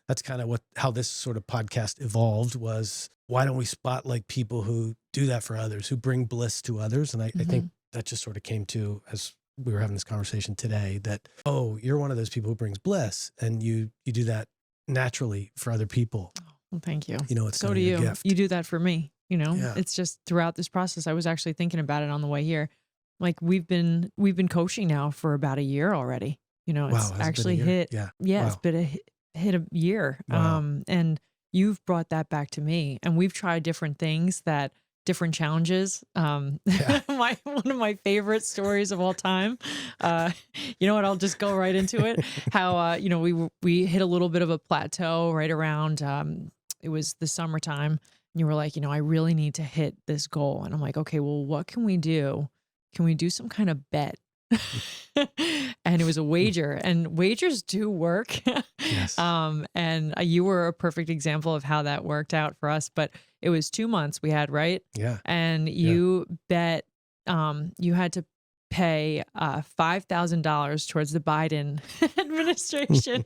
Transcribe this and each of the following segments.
that's kind of how this sort of podcast evolved was, why don't we spotlight people who do that for others, who bring bliss to others? And I think that just sort of came to, as we were having this conversation today, that, oh, you're one of those people who brings bliss, and you do that naturally for other people. Well, thank you. You know, it's so kind do of your you. gift. You do that for me. You know, Yeah. it's just throughout this process. I was actually thinking about it on the way here. Like we've been coaching now for about a year already. You know, it's Wow, has it been a actually year? hit. Yeah. Yeah, it's Wow. been hit a year. Wow. And you've brought that back to me, and we've tried different things, different challenges. Yeah. One of my favorite stories of all time. You know what? I'll just go right into it. How you know, we hit a little bit of a plateau right around. It was the summertime. And you were like, you know, I really need to hit this goal, and I'm like, okay, well, what can we do? Can we do some kind of bet? And it was a wager, and wagers do work. Yes. And you were a perfect example of how that worked out for us. But it was 2 months we had, right? Yeah. And you bet, you had to pay $5,000 towards the Biden administration.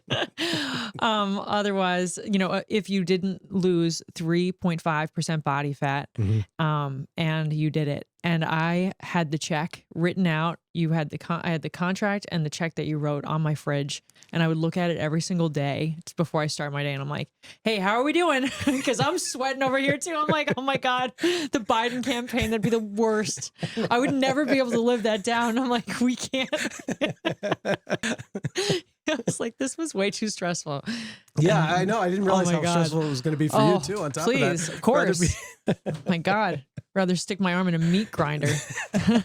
Otherwise, you know, if you didn't lose 3.5% body fat, and you did it. And I had the check written out. You had I had the contract and the check that you wrote on my fridge, and I would look at it every single day before I start my day. And I'm like, hey, how are we doing? Because I'm sweating over here too. I'm like, oh my God, the Biden campaign, that'd be the worst. I would never be able to live that down. I'm like, we can't. I was like, this was way too stressful. Yeah, I know. I didn't realize my how God. stressful it was going to be for you too. On top please, of that, of course. My God, rather stick my arm in a meat grinder. Well,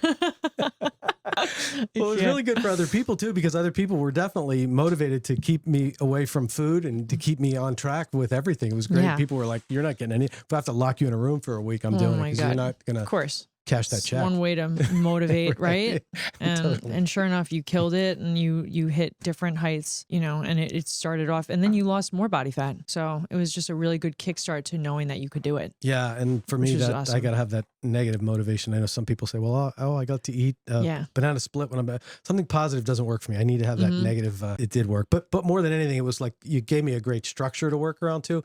it was really good for other people too, because other people were definitely motivated to keep me away from food and to keep me on track with everything. It was great. Yeah. People were like, "You're not getting any. If I have to lock you in a room for a week, I'm doing it because you're not going Of to course. cash that It's check." one way to motivate, right? And Totally. and sure enough, you killed it, and you hit different heights, you know, and it started off, and then you lost more body fat. So it was just a really good kickstart to knowing that you could do it. Yeah, and for Which me, is that awesome. I got to have that negative motivation. I know some people say, "Well, I got to eat banana split when I'm something positive doesn't work for me. I need to have that negative." It did work, but more than anything, it was like you gave me a great structure to work around too.